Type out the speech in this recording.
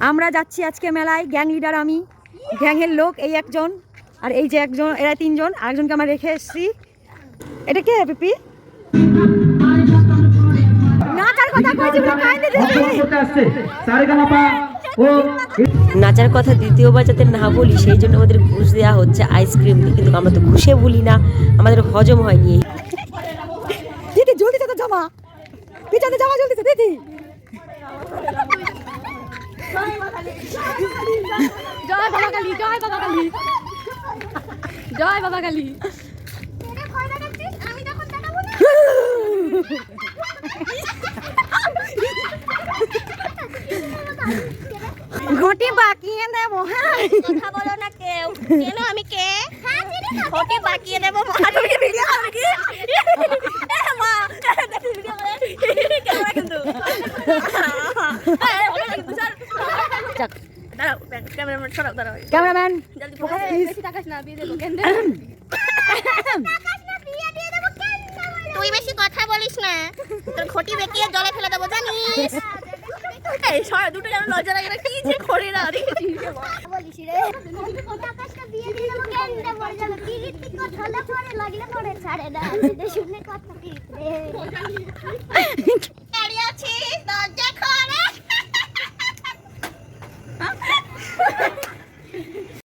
আমরা যাচ্ছি আজকে মেলায়। গ্যাং লিডার আমি, গ্যাংয়ের লোক এই একজন, আর এই যে একজন, এরা তিনজন, আরেকজনকে আমরা রেখে এসেছি। এটা কে পিপি? নাচার কথা দ্বিতীয়বার যাতে না বলি সেই জন্য আমাদের ঘুষ দেওয়া হচ্ছে আইসক্রিম, কিন্তু আমরা তো ঘুষে বলি না, আমাদের হজম হয়নি। দিদি জলদি তো জামা, পিছনে জামা জলদি তো দিদি। জয় বাবা কালী, জয় বাবা কালী, জয় বাবা কালী। ঘটি বাকিয়ে দেবো। হ্যাঁ কথা বলো না কেউ। কেন আমি কে? ঘটি বাকিয়ে দেবো। ক্যামেরাম্যান তুই বেশি কথা বলিস না, তোর ঘটি বেঁকিয়ে জলে ফেলে দেবো জানিস। এই সরা দুটো যেন লজ্জা লাগে না, কি যে করে না বলিস রে। আকাশটা বিয়ে দিয়ে দেবো কেন্দ্রে পড়ে যাবে, কি কি কথা হলে পড়ে লাগলে পড়ে ছাড়ে না, শুনে কথা কি রে।